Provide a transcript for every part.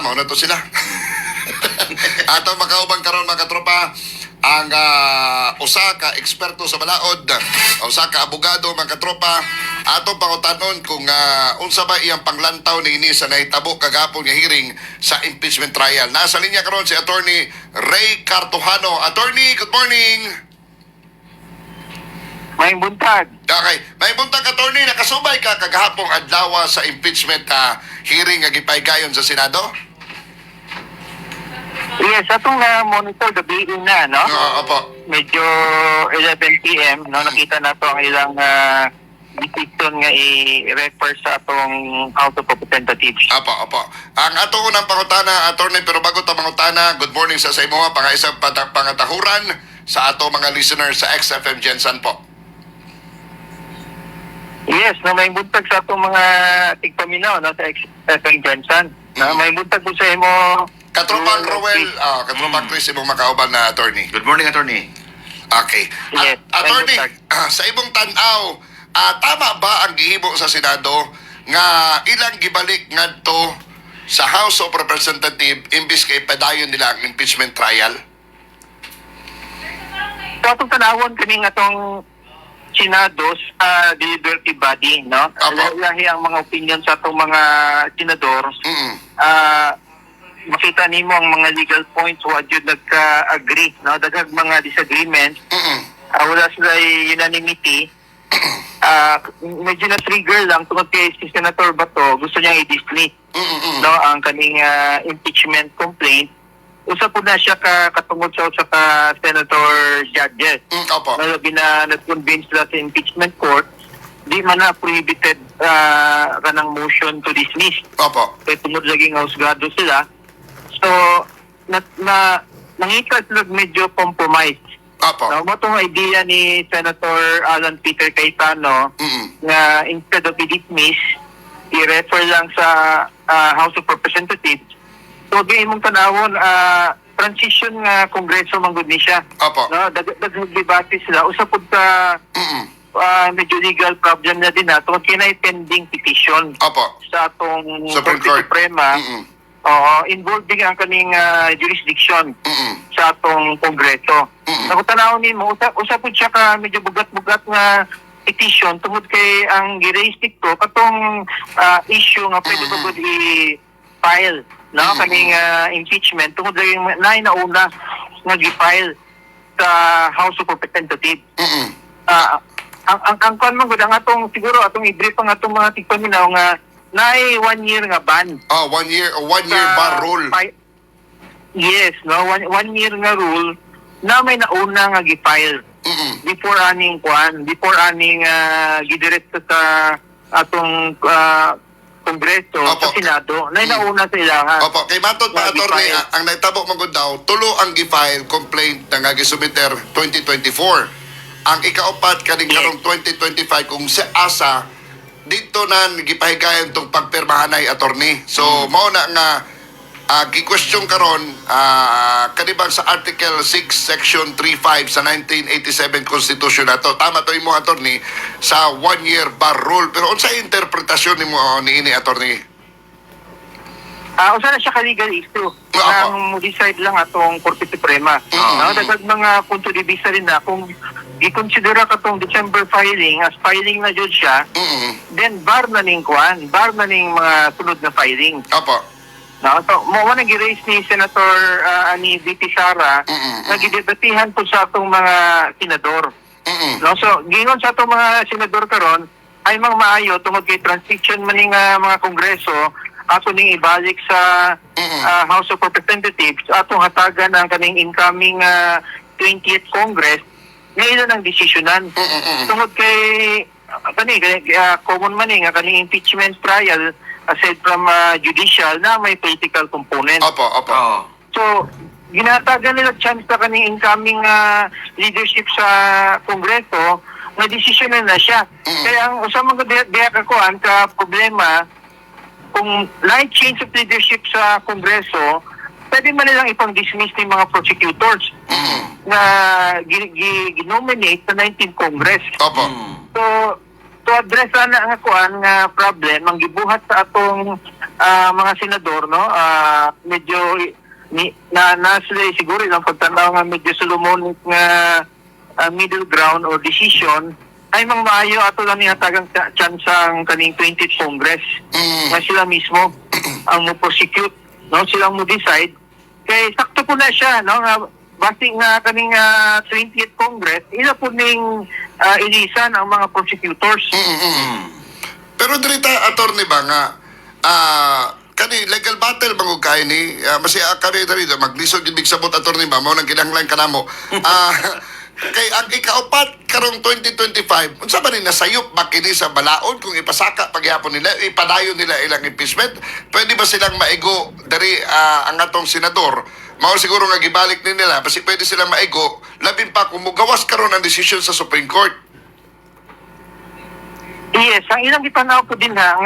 mao na to sila. Ato makaubang karon mga katropa ang usa ka eksperto sa balaod, usa ka abogado mga katropa. Ato pangutanon kung unsa ba iyang panglantaw niini sa nahitabo kagapon nga hearing sa impeachment trial. Nasa linya karon si Attorney Ray Cartojano. Attorney, good morning. May buntag. Okay. May buntag, attorney, nakasubay ka kagahapong adlaw sa impeachment hearing nga gipaygayon sa Senado? Yes, atong monitor gabi na, no? Opo. Medyo 11 p.m., no? Nakita na to ang ilang decision nga i-refer sa atong House of Representatives. Opo. Ang ato unang pangutana, attorney, pero bago ta pangutana, good morning sa imo, pangaisang pangatahuran sa ato mga listeners sa XFM Jensen po. Yes, no, may buntag sa atong mga tigpaminaw, no, sa XFM Jensen. No, may buntag po sa imo. Katropang Roel, Katropang Chris, imong makauban na attorney. Good morning, attorney. Okay. Yes, Attorney, may buntag. sa ibong tanaw, tama ba ang gihimo sa Senado nga ilang gibalik ngadto sa House of Representatives imbis kay padayon nila ang impeachment trial? So, atong tanawon kaning atong Senado sa deliberative body, no? Apo. Lahi ang mga opinion sa atong mga senador. Mm. Makita nimo ang mga legal points wa jud nagka-agree, no? Daghang mga disagreements. Mm. Wala sila unanimity. Medyo na-trigger lang tungkol kay si Senator Bato, gusto niyang i-dismiss, no, ang kaning impeachment complaint. Usa po na siya katungod sa usa ka senator judges. Opo. Malabi na nag-convince sila sa impeachment court, di man na prohibited kanang motion to dismiss. Opo. Kaya tungod laging husgado sila. So, nangita sila medyo compromise. Opo. Now, mo itong idea ni Senator Alan Peter Cayetano na instead of i-dismiss, i-refer lang sa House of Representatives. So, di mong tanawon, transition nga kongreso manggod ni siya. Opo. No, daghang debate sila. Usapod sa medyo legal problem na din na tungkol kinay pending petition Opo. sa atong Supreme Korte Court. Suprema. Involving ang kaning jurisdiction sa atong kongreso. Ako tanawon nimo, usapod siya ka medyo bugat-bugat nga petition tungod kay ang gi-raise dito katong issue nga pwede ba gud i-file, no, kaning impeachment tungod kay nauna nga gi-file sa House of Representatives. Ang kon man gud ang atong siguro atong i-brief ang atong mga tigpaminaw nga nay 1 year nga ban. 1 year bar rule. Yes, no, 1 year nga rule na may nauna nga gi-file before aning gidiretso sa atong Kongreso, Opo. sa Senado, na nauna sa ilangan. Opo, kay matod pa Nga attorney, gi-file. ang naitabo magud daw, tulo ang gi-file complaint nga gisubmiter 2024. Ang ikaupat kaning Yes. karong 2025 kung sa asa dito na gipahigayon tong pagpirmahanay attorney. So mao na nga gi-question karon kanibang sa Article 6 Section 35 sa 1987 Constitution nato. Tama to imo attorney sa 1 year bar rule. Pero unsa interpretasyon nimo niini attorney? Usa na siya ka-legal issue. Opo. Ang mo-decide lang atong Korte Suprema. No, daghang mga punto de vista rin na kung i-considera ka tong December filing as filing na jud siya, then bar na ning mga sunod na filing. Opo. No, so mo na gi-raise ni Senator ani VP Sara na gidebatihan po sa atong mga senador. No, so gingon sa atong mga senador karon ay mang maayo tungod kay transition maning mga kongreso ato ning ibalik sa House of Representatives atong hatagan ang kaning incoming 20th Congress ngayon ang desisyonan tungod kay common man nga kaning impeachment trial aside from judicial na may political component. Opo. So ginatagan nila chance na kaning incoming leadership sa Kongreso na desisyonan na siya. Kaya ang usamang diya ako ang problema kung light change of leadership sa Kongreso, pwede man nilang ipang-dismiss ng mga prosecutors na ginominate sa 19th Congress. Opo. So, to address na nga problem, ang gibuhat sa atong mga senador, no, medyo na sila siguro ilang pagtanaw nga medyo solomonic nga middle ground or decision ay mang maayo ato lang nihatagang chance ang kaning 20th Congress nga sila mismo ang mo prosecute, no, silang mo decide kay sakto po na siya, no, nga base nga kaning 20th Congress ila po ning ilisan ang mga prosecutors. Pero dirita attorney ba nga kani legal battle bang kay ni masaya kani dito maglisod gid sabot attorney ba mao nang kinahanglan kanamo kay ang ikaapat karong 2025 unsa ba ni nasayop ba kini sa balaod kung ipasaka pagyapon nila ipadayon nila ilang impeachment pwede ba silang maigo dari ang atong senador mao siguro nga gibalik ni nila basi pwede silang maigo labing pa kung mugawas karon ang desisyon sa Supreme Court. Yes, ang ilang gitanaw po din nga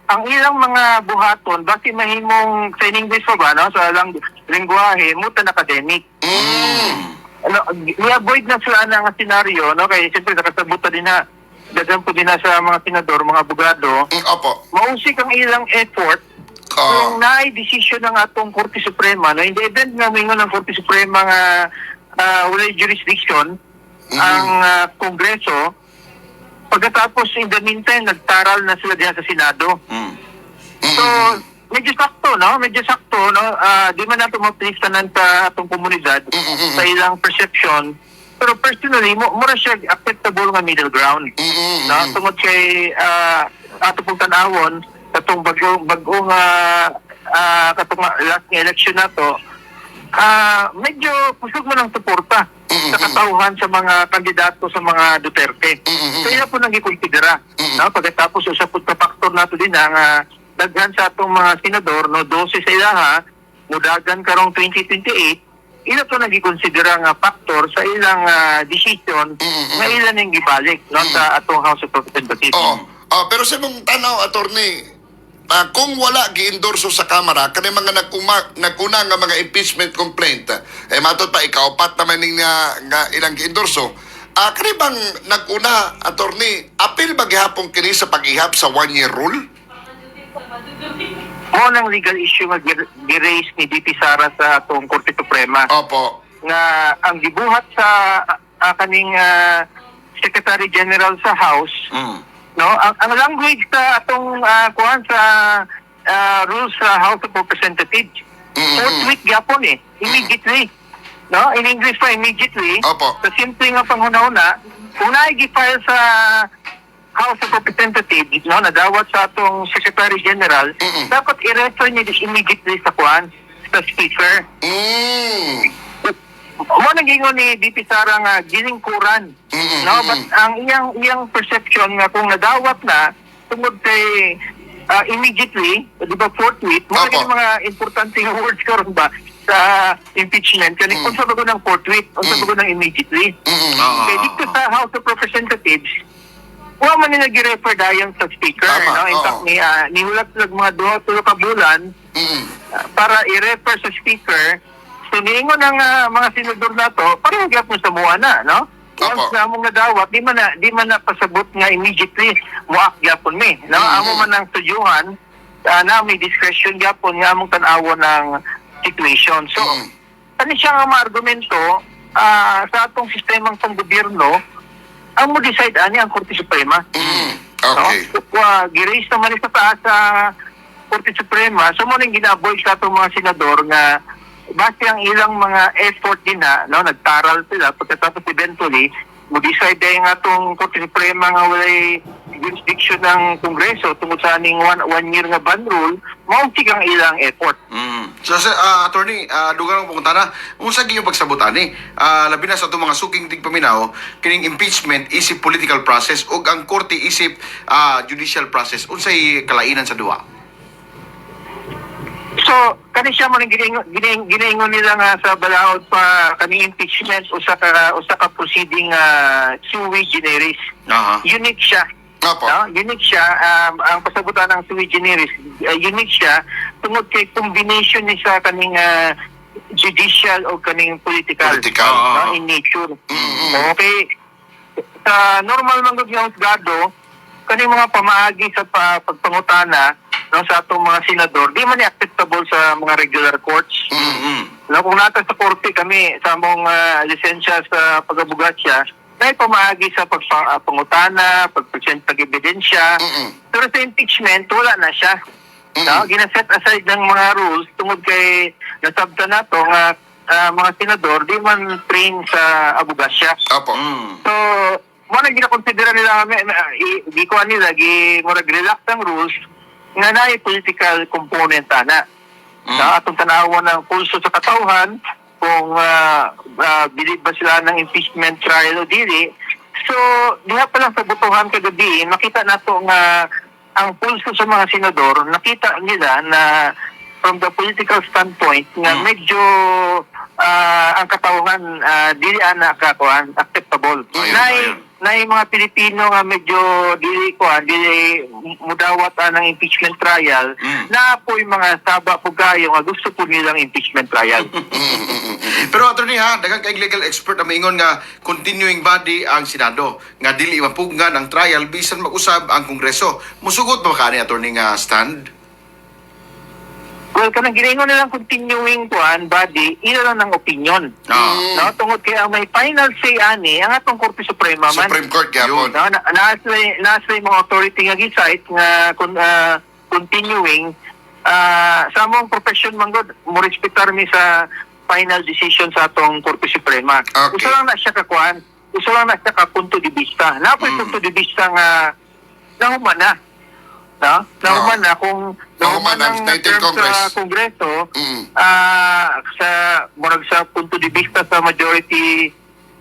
ang ilang mga buhaton base mahimong sa English pa ba, no, sa lang lengguwahe mutan academic. Ano, i-avoid na sila na nga senaryo, no, kay siyempre nakasabutan din na dagan po din na sa mga senador, mga abogado. Opo. Mausik ang ilang effort kung naay desisyon ng atong Korte Suprema, no, in the event nga mingon ng Korte Suprema nga walay jurisdiction ang Kongreso. Pagkatapos, in the meantime, nagtaral na sila diyan sa Senado. So, medyo sakto, no? Medyo sakto, no? Di man nato maplistanan sa atong komunidad sa ilang perception. Pero personally, mura siya acceptable nga middle ground. No? Tungod kay ato pong tanawon, katong bagong katong last nga election na to, medyo kusog mo ng suporta sa katauhan sa mga kandidato sa mga Duterte. Kaya po nang ikonsidera. No? Pagkatapos usap po ka faktor nato din ang daghan sa atong mga senador, no, 12 sa ilaha, mudagan karong 2028, ila po nang ikonsidera nga faktor sa ilang decision na ilan yung gibalik, no, sa atong House of Representatives. Pero sa mong tanaw, attorney, kung wala gi-endorso sa Kamara kani mga naguna nga mga impeachment complaint matud pa ikaapat naman ning nga ilang gi-endorso kani bang naguna attorney apil ba gihapon kini sa pag-ihap sa 1-year rule? Mo nang legal issue nga gi-raise ni DP Sara sa atong Korte Suprema. Opo. Nga ang gibuhat sa kaning Secretary General sa House, no, ang language sa atong kuan sa rules sa House of Representatives, forthwith gyapon immediately, no, in English pa immediately. Opo. Sa simple nga panghuna-una, kung na-file sa House of Representatives, no, nadawat sa atong Secretary General, dapat i-refer niya immediately sa kuan sa Speaker. Mo nagingon ni DP Sara nga gilingkuran. No, but ang iyang perception nga kung nadawat na tungod kay immediately, di ba, forthwith, mga importante nga words karon ba sa impeachment kani unsa ba ng forthwith, unsa ba ng immediately. Kay dito sa House of Representatives, wa man nila gi-refer dayon sa Speaker, no? In fact, nihulat lang mga 2 ka bulan para i-refer sa Speaker. So, niingon ng mga senador na to, parang gyapon sa mua na, no? Once na among nadawat, di man na pasabot nga immediately, muak gyapon mi, no? Amo man ang tujuhan, na may discretion gyapon nga among tan-awon ng situation. So, ano siya nga ma-argumento sa atong sistemang panggobyerno, ang mo decide ani ang Korte Suprema. Okay. No? Gi-raise naman sa taas sa Korte Suprema, so mo nang ginaboy sa atong mga senador nga base ang ilang mga effort din no, nagtaral sila pagkatapos eventually mo-decide dahil nga itong Korte Suprema nga walay jurisdiction ng Kongreso tungkol sa aning 1 year nga ban rule, mausik ang ilang effort. So, attorney, dugang ko punta na, unsa gyud pagsabot ani? Labi na sa itong mga suking tigpaminaw, kining impeachment isip political process ug ang korte isip judicial process. Unsay kalainan sa duwa? So, kani siya man ginaingon nila nga sa balaod pa kani impeachment usa ka proceeding sui generis. Unique siya. No? Unique siya. Ang pasabutan ng sui generis, unique siya tungod kay combination ni sa kaning judicial o kaning political. No? In nature. Okay. Sa normal man nga husgado, kaning mga pamaagi sa pagpangutana, no, sa atong mga senador, di man ni acceptable sa mga regular courts. No, kung nata sa korte kami sa among lisensya sa pag-abugasya, na pamaagi sa pangutana, pag-present ng ebidensya. Pero sa impeachment, wala na siya. No, ginaset aside ng mga rules tungod kay nasabta na to nga mga senador di man train sa abugasya. Opo. So, mo na ginakonsidera nila di ko nila murag relax ang rules nga na political component ana. Na atong tanawan ng pulso sa katawhan kung bilib ba sila ng impeachment trial o dili. So, diha pa lang sa butuhan kagabi, makita nato nga ang pulso sa mga senador, nakita nila na from the political standpoint nga medyo ang katawhan dili ana kakuan acceptable. Nay mga Pilipino nga medyo dili mudawat ng impeachment trial na po yung mga saba po kayo nga gusto po nilang impeachment trial. Pero attorney ha, daghang kay legal expert na maingon nga continuing body ang Senado nga dili mapugnan ang trial bisan mag-usab ang Kongreso. Musugot ba kani attorney nga stand? Well, kanang giningon nilang continuing body, ilo lang ng opinion. No, tungod kay ang may final say ani ang atong Korte Suprema man. Supreme Court gyapon. No, nasa mga authority nga gisite nga continuing sa among profession man gud mo respetar mi sa final decision sa atong Korte Suprema. Okay. Usa lang na siya kakuan, usa lang na siya ka punto de vista. Napoy punto de vista nga nahuman na. No? Nahuman na kung Nahuman ang United term Congress. sa Kongreso sa punto de vista sa majority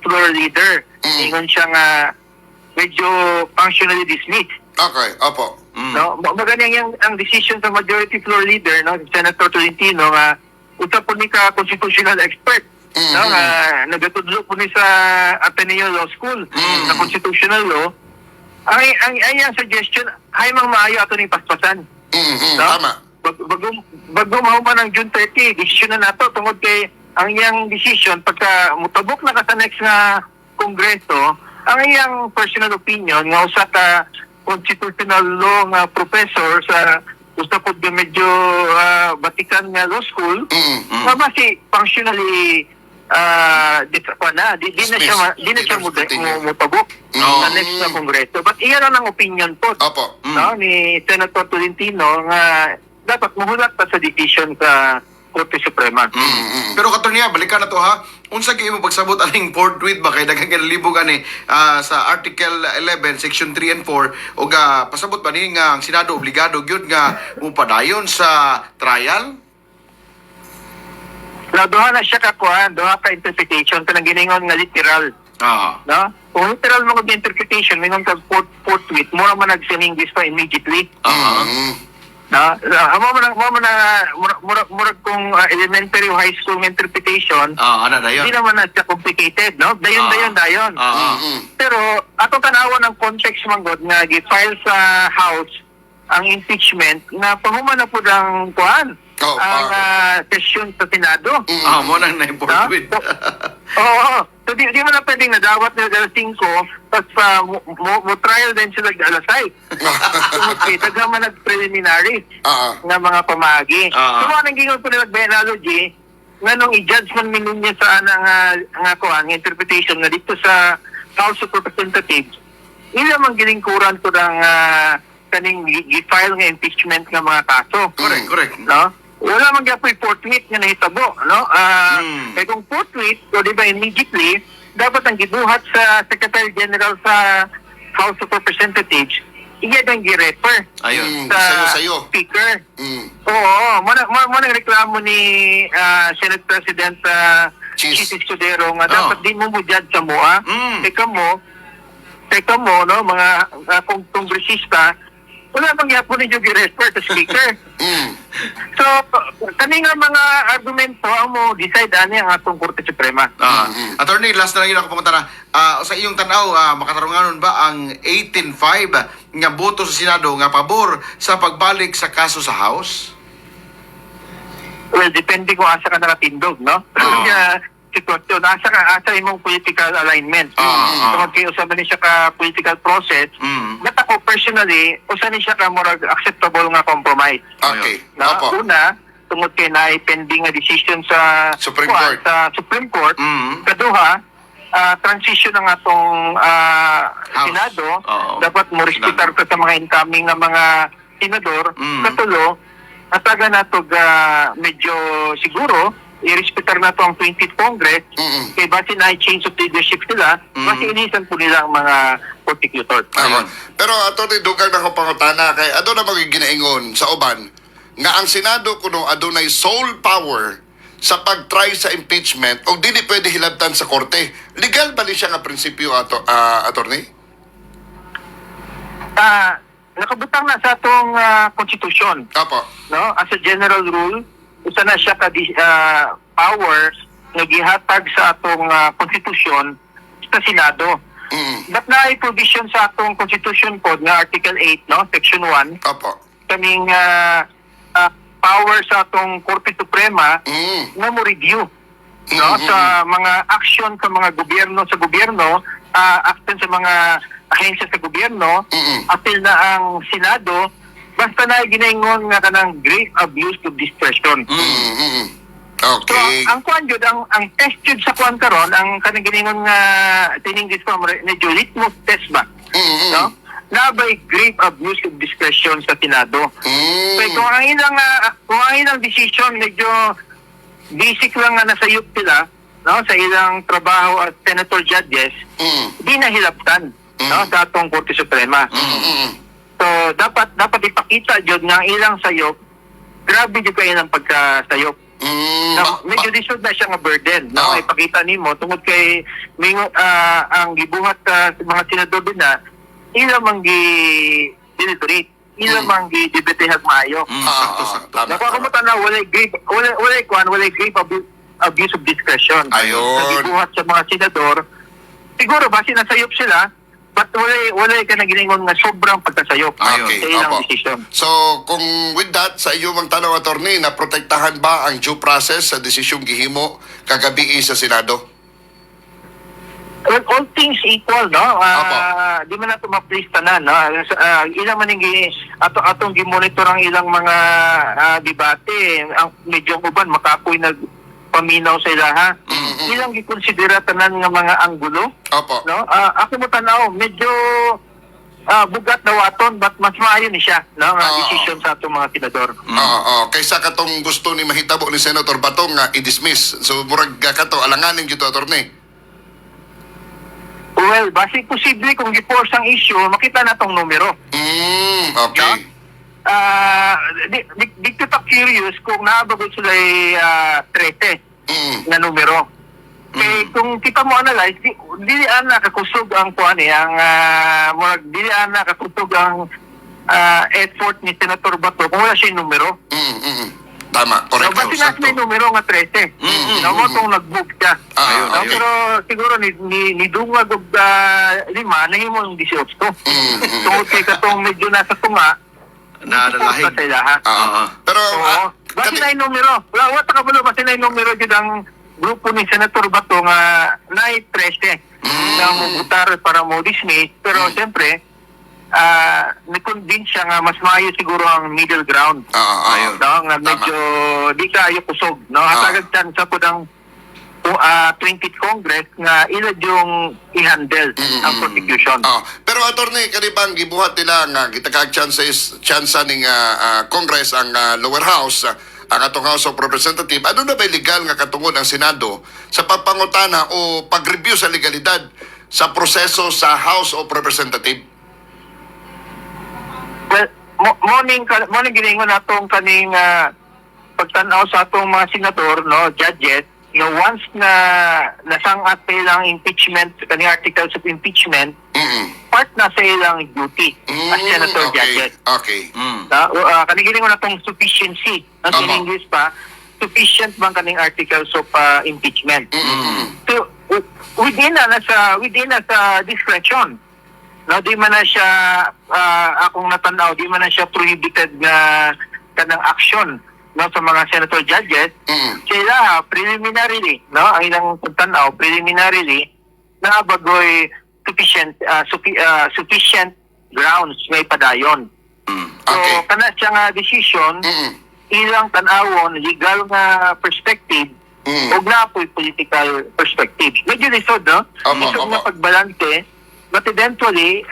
floor leader. Ingon siya nga medyo functionally dismissed. Okay, opo. No, maganyang ang decision sa majority floor leader, no, Senator Tolentino nga usa po ni ka constitutional expert. No, nga nagatudlo po ni sa Ateneo Law School sa constitutional law. Ang iyang suggestion ay mang maayo ato ning paspasan. No? Tama. Bago mahuman ng June 30, decision na nato tungod kay ang iyang decision pagka mutabok na ka sa next nga Kongreso, ang iyang personal opinion nga usa ka constitutional law nga professor sa usa pod medyo Vatican nga law school, mabasi functionally di na siya mutabok sa next na Kongreso. But iyan ang opinion po Opo. no, ni Senator Tolentino nga dapat mahulat pa sa decision sa Korte Suprema. Pero katorniya, balikan na to ha. Unsa kay mo pagsabot aning fourth tweet ba kay daghang kinalibog ani sa Article 11 Section 3 and 4 o pasabot ba ni nga ang Senado obligado gyud nga mupadayon sa trial? Duha na siya kakuan, duha ka interpretation kanang giningon nga literal. No? Kung literal mo kag interpretation, mingon kag fourth tweet, mura man nagsining this pa immediately. No? Mura kung elementary o high school interpretation, Ana dayon. hindi naman na siya complicated, no? Dayon. Pero atong tanawan ng context man god nga gi-file sa House ang impeachment na pahuman na po ang kuan. Ang session sa Senado. Mo nang na-fourth tweet. Oo. So di mo na pwedeng nadawat na alas 5 tapos mo trial din sila alas 6. Okay, tagaman nag-preliminary na mga pamagi. So anong gingon po nila analogy nga nung i-judge man niya sa nga kuan interpretation nga dito sa House of Representatives. Ila man gilingkuran ko ng kaning gi-file nga impeachment nga mga kaso. Correct. No? Wala man gyapon fourth tweet nga nahitabo, no? Kaya kung fourth tweet, o di ba immediately, dapat ang gibuhat sa Secretary General sa House of Representatives, iya ang gi-refer sa sayo. Speaker. Oo, mo nang reklamo ni Senate President Chis Escudero nga dapat di mo judge sa MOA. Teka mo, no, mga kongresista, wala bang yapon ninyo gi-refer sa Speaker. So, kani nga mga argumento ang mo decide ani ang atong Korte Suprema. Attorney, last na lang yun ako pumunta na. Sa iyong tanaw, makatarunganon ba ang 18-5 nga boto sa Senado nga pabor sa pagbalik sa kaso sa House? Well, depende kung asa ka nakatindog, no? sitwasyon. Asa imong political alignment. Tungod kay usa man ni siya ka political process, but ako personally, usa ni siya ka murag acceptable nga compromise. Okay. Na Opo. una, tungod kay naay pending nga decision sa Supreme Court. sa Supreme Court. Kaduha, transition ng atong Senado, dapat mo respetar ka sa mga incoming nga mga senador. Katulo, ataga na to medyo siguro i-respetar na to ang 20th Congress kay base na change of leadership sila, base inisan po nila ang mga prosecutor. Ayun. Pero attorney dugang na ko pangutana kay ado na magiginaingon sa uban nga ang Senado kuno adunay sole power sa pag-try sa impeachment o dili pwede hilabtan sa korte. Legal ba ni siya nga prinsipyo attorney? Nakabutang na sa atong konstitusyon, Opo. no? As a general rule, usa na siya ka power nga gihatag sa atong konstitusyon sa Senado. But na provision sa atong constitution code nga Article 8, no, Section 1, Opo. kaming power sa atong Korte Suprema na mo review, no, sa mga action sa mga gobyerno action sa mga ahensya sa gobyerno, apil na ang Senado basta na ginaingon nga kanang grave abuse of discretion. So, Okay. ang kuan jud ang test jud sa kuan karon, ang kanang giningon nga tiningis ko medyo litmus test ba, no? Na by grave abuse of discretion sa Senado. So, kung ang ilang decision medyo basic lang nga nasayop sila, no, sa ilang trabaho as senator judges, di na hilabtan, no, sa atong Korte Suprema. So, dapat ipakita jud nga ang ilang sayop, grabe jud kayo ng pagkasayop. Medyo disod na siya nga burden, no? Ipakita nimo tungod kay ang gibuhat sa mga senador din na ilang mang deliberate, ilang mang debetehag maayo. Tama. Nakakamutan na walay grave abuse of discretion. Ayun. Gibuhat sa mga senador, siguro base na sayop sila, but walay ka na giningon nga sobrang pagkasayop Okay, sa ilang opo. decision. So, kung with that, sa iyo mang tanong, attorney, na protektahan ba ang due process sa desisyong gihimo kagabi sa Senado? Well, all things equal, no? Opo. Di man nato ma-please tanan, no? Ilang man atong gi-monitor ang ilang mga debate, ang medyo uban makapoy nagpaminaw sa ilaha. Ilang gi-considera tanan nga mga anggulo, Opo. no? Ako mo tanaw, medyo bugat na waton, but mas maayo ni siya, no? Nga decision sa atong mga senador. Kaysa katong gusto ni mahitabo ni Senator Batong nga i-dismiss. So, murag kato, alanganin dito, attorney. Well, basi posible kung gi-force ang issue, makita na tong numero. Okay. Di ko ta curious kung naabagod sila 13 na numero. Kaya kung kita mo analyze, dili ana kakusog ang kuan ang dili ana kakusog ang effort ni Senator Bato kung wala siya numero. Tama, correct. Basi na may numero nga 13. Na mo tong nag-book siya. Okay. Pero siguro ni dungag og 5 nahimo ang 18. Tungod kay katong medyo nasa tunga Nadalahig. sa ilaha. Pero, Oo. Basi na yung numero. Wala ta kabalo, basi na yung numero dyan ang grupo ni Senator Bato nga naay 13 na mubutar para mo dismiss. Pero siyempre, na-convince siya nga mas maayo siguro ang middle ground. ayun. No? Nga medyo di kayo kusog. No? Hatagad chance po ng 20th Congress nga ila yung i-handle ang prosecution. Pero attorney, kanibang gibuhat nila nga gitakag tsansa ning Congress ang lower house, ang atong House of Representative. Ano na ba legal nga katungod ang Senado sa pagpangutana o pag-review sa legalidad sa proseso sa House of Representative? Well, morning giningon natong kaning pagtanaw sa atong mga senador, no, judges, once na nasangat sa ilang impeachment, kaning articles of impeachment, part na sa ilang duty as senator judges. Okay. Kaning giningon natong sufficiency, ang in English pa, sufficient bang kaning articles of impeachment. So, within na sa discretion. No, di man na siya akong natanaw, di man na siya prohibited nga kanang action no, sa mga senator judges, sila preliminarily, no, ang ilang pagtanaw, preliminarily, na bagoy sufficient grounds may padayon. Okay. So, kana siya nga decision, ilang tanawon, legal nga perspective, o na po'y political perspective. Medyo lisod, no? Lisod na pagbalante, but eventually,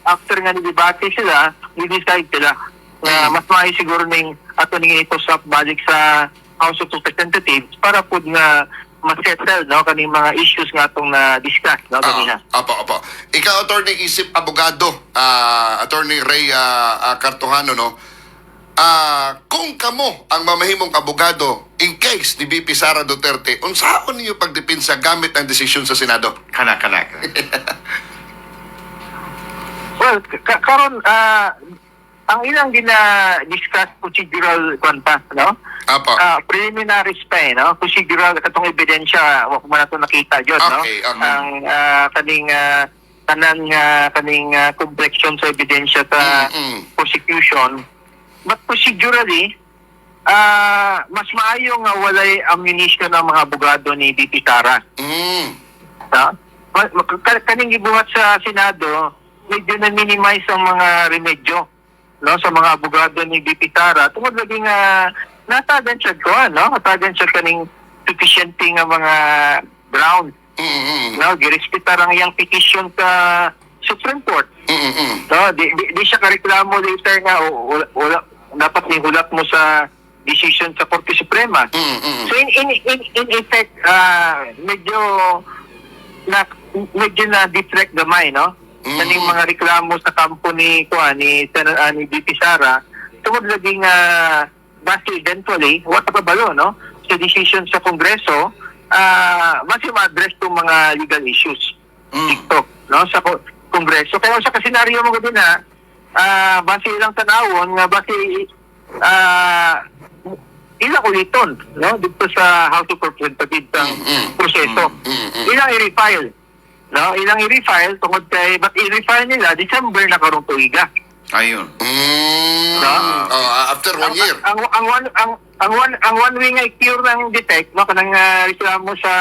after nga ni-debate sila, ni-decide sila na mas maayo siguro ning ato ning ito sa balik sa House of Representatives para po nga ma-settle, no, kaning mga issues nga itong na-discuss, no, kanina. Apo. Ikaw, Attorney Isip Abogado, Attorney Ray Cartojano, no? Kung kamo ang mamahimong abogado in case ni VP Sara Duterte, unsaon niyo pagdepinsa gamit ang desisyon sa Senado? Kana. Well, karon ang ilang gina-discuss procedural kwanta, no? Apo. Preliminaries pa no? Procedural katong ebidensya, wa ko man nato nakita jud, no? Okay, Ang kaning kaning complexion sa ebidensya sa prosecution. But procedurally, mas maayo nga walay ammunition ng mga abogado ni VP Sara. Kaning gibuhat sa Senado, medyo na-minimize ang mga remedyo, no, sa mga abogado ni VP Sara. Tungod lagi nga natagan siya ko, no? Natagan siya kaning sufficient nga mga ground. No, girespetar ang iyang petition sa Supreme Court. No, di siya kareklamo later nga wala dapat ni hulak mo sa decision sa Korte Suprema. So in effect, medyo na deflect gamay, no? Kaning mga reklamo sa kampo ni VP Sara, tungod lagi nga base eventually, what kabalo, no? Sa decision sa Kongreso, base ma-address itong mga legal issues. TikTok, no? Sa Kongreso. Kaya sa kasenaryo mo gabi na, base ilang tanawon, nga base ilang uliton, no? Dito sa House of Representatives ang proseso. Ilang i-refile. No, ilang i-refile tungod kay but i-refile nila December na karong tuiga. Ayun. No? After 1 year. Ang one way nga i-cure ng detect, no, kanang reklamo sa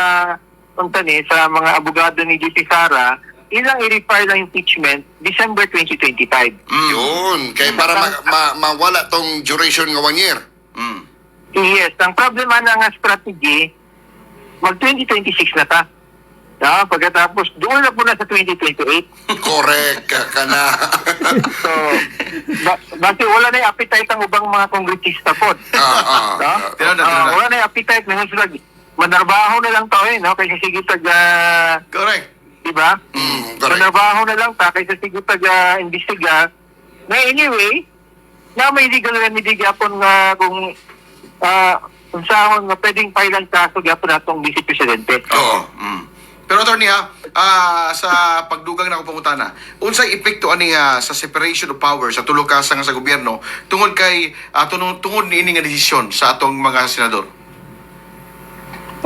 sa mga abogado ni VP Sara, ilang i-refile ang impeachment December 2025. Yun. Kaya para mawala tong duration nga 1 year. Yes, ang problema na nga strategy, mag 2026 na ta. No, pagkatapos doon na po na sa 2028. Correct ka na. So, basi wala na yung appetite ang ubang mga kongresista po. Wala na yung appetite na sila. Manarbaho na lang tao no? Kaysa sige Correct. diba? Correct. Manarbaho na lang ta kaysa sige imbestiga. Na anyway, na may legal remedy gyapon nga kung unsahon nga pwedeng file ang kaso gyapon natong Vice Presidente. Oo. Pero attorney sa pagdugang na akong pangutana, unsay epekto ani sa separation of power sa tulo ka sa gobyerno tungod kay tungod ni ini nga desisyon sa atong mga senador?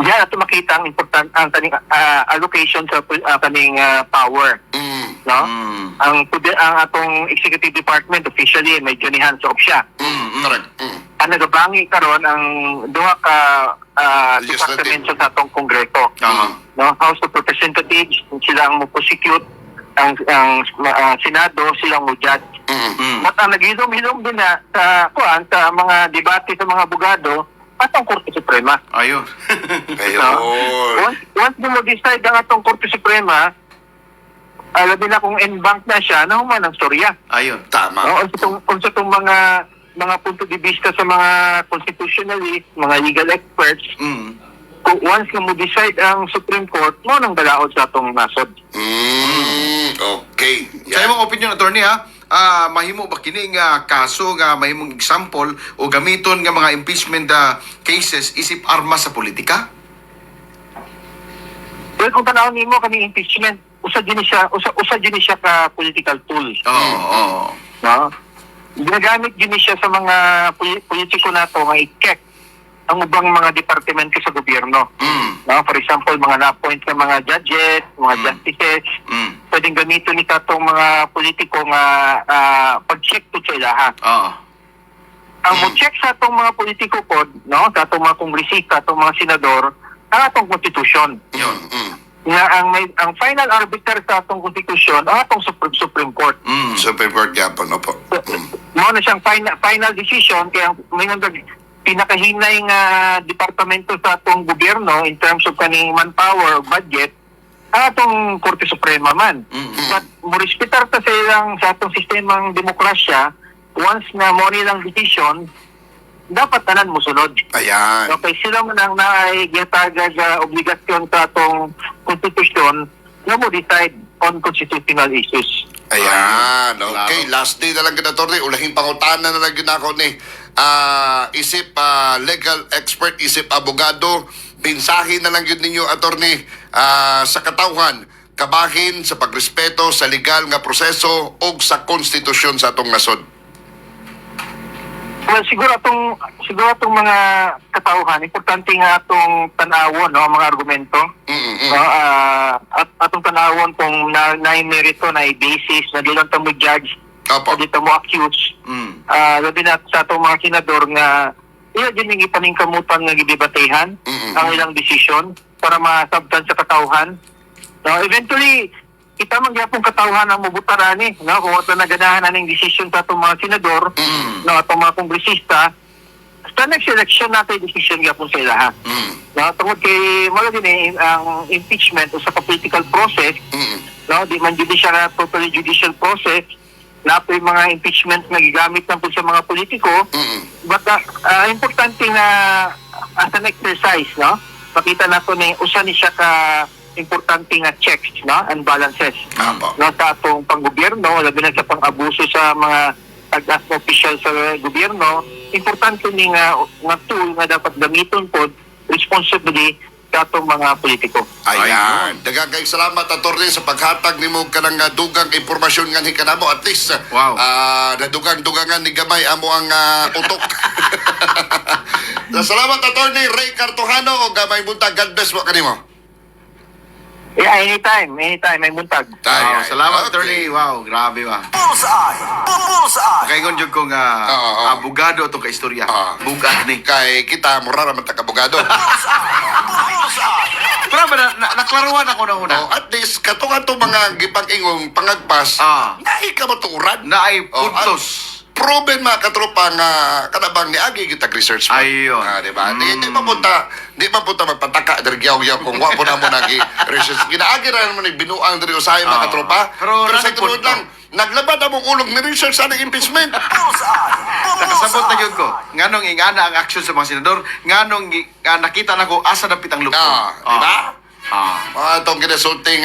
Diyan ato makita ang ang kaning allocation sa kaning power. No? Ang atong executive department officially medyo ni hands off siya. Correct. Ang nagabangi karon ang duha ka departamento sa atong Kongreso. No, House of Representatives sila ang mo-prosecute, ang Senado sila ang mo-judge. At ang naghilom-hilom din na sa mga debate sa mga abogado at ang Korte Suprema. Ayun. Once mo decide ang atong Korte Suprema, alam na kung en-bank na siya, nahuman ang storya. Ayun. Tama. No, unsa tong mga punto de vista sa mga constitutionalists, mga legal experts, once na mo decide ang Supreme Court, mo nang balaod sa atong nasod. Okay. Sa imong opinion, attorney mahimo ba kini nga kaso nga mahimong example o gamiton nga mga impeachment cases isip armas sa politika? Well, kung tanawon nimo kami impeachment, usa din siya ka political tool. Oo. No? Ginagamit din siya sa mga politiko nato nga i-check ang ubang mga departamento sa gobyerno. No? For example, mga na-appoint na mga judges, mga justices, pwedeng gamitin ni katong mga politiko nga pag-check to sa ilaha. ang mo-check sa atong mga politiko pod, no, sa atong mga kongresista, atong mga senador, ang atong konstitusyon. Nga ang final arbiter sa atong konstitusyon ang atong Supreme Court. Supreme Court Gapon, opo. Mao na siyang final decision kaya may pinakahinay nga departamento sa atong gobyerno in terms of kaning manpower o budget ang atong Korte Suprema man. But mo respetar ta sa ilang sa atong sistemang demokrasya, once na mo nilang decision, dapat tanan mo sunod. Ayan. Okay, sila man ang naigitagag obligasyon sa atong konstitusyon na mo decide on constitutional issues. Ayan. Okay, last day na lang gina, attorney. Ulahing pangutana na lang gina ako ni isip legal expert, isip abogado. Pinsahin na lang yun ninyo, attorney, sa katawhan, kabahin sa pagrespeto sa legal nga proseso o sa konstitusyon sa atong nasod. Well, siguro atong mga katauhan, importante nga atong tanawon, no, ang mga argumento. No, at atong tanawon kung na-merito, na-basis, na di lang mo judge, Opo. na di mo accuse. Labi na sa atong mga senador nga, iya din yung ipaningkamutan nga gidebatehan ang ilang desisyon para masabtan sa katauhan. No, eventually, kita man gyapon katawhan ang mubutarani, no, kung ito naganahan na ng desisyon sa atong mga senador, no, atong mga kongresista, sa next election natin desisyon gyapon sa ilaha. No, tungod kay mala din ang impeachment o sa political process, no, di man judicial na totally judicial process, na po yung mga impeachment na gigamit na po sa mga politiko, but importante na as an exercise, no, makita nato ni usa ni siya ka importante nga checks, no, and balances, no, sa atong panggobyerno, labi na sa pang-abuso sa mga tagas na official sa gobyerno. Importante ni nga tool nga dapat gamiton po responsibly sa atong mga politiko. Ayan. Daghang kay salamat, attorney, sa paghatag nimo kanang dugang impormasyon nga hikanamo. At least Wow. nadugang-dugangan ni gamay amo ang utok. Salamat, attorney Ray Cartojano, o gamay buntag. God bless mo kanimo. Yeah, anytime, may muntag. Wow, salamat, Okay. attorney. Wow, grabe ba. Kay gonjog kong abogado itong kaistorya. Bugat ni. Kay kita mura ra man ta kabogado. Pero ba, naklaruan ako na una. At least katong ato mga gipang-ingong pangagpas, naay ka matuuran. Na ay puntos. Proven mga katropa nga kanabang niagi kitag research mo. Ayun. Di ba? Di mapunta magpataka dari yaw kung wa po na mo nagi research. Ginaagi ra naman ni binuang dari usahay mga katropa. Pero Pero sa nasa tunod punto. lang, naglabad among ulog ni research sa impeachment. Nakasabot na yun ko. Nganong ingana ang aksyon sa mga senador. Nganong nakita na ko asa dapit ang lupon. Di ba? Mga itong kinasulting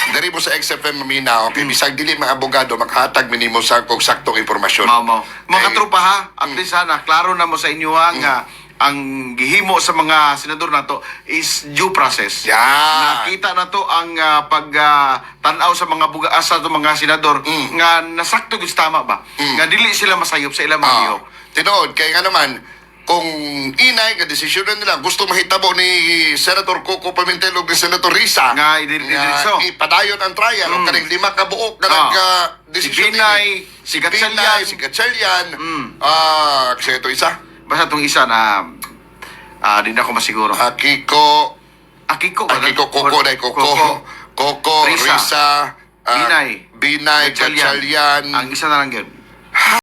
dari mo sa XFM maminaw, kay bisag dili mga abogado, makahatag minimo sa kung saktong impormasyon. Mga Kay- katropa ha, at least ha, klaro na mo sa inyo ha, nga ang gihimo sa mga senador na to is due process. Yan. Nakita na to ang pag-tanaw sa mga sa to mga senador nga nasakto gud tama ba? Nga dili sila masayop sa ilang mga gihok. Tinood, kaya nga naman, kung inay nga desisyon na nila, gusto mahitabo ni Senator Coco Pimentel o ni Senator Risa Nga idiretso. ipadayon ang trial o kaning 5 ka buok na Si nag-desisyon Binay, si Gatchalian. si Gatchalian, kasi ito isa, Basta itong isa na di na ako masiguro. Kiko, Kiko. Coco, Risa, Risa, Binay, Gatchalian, Ang isa na lang yun.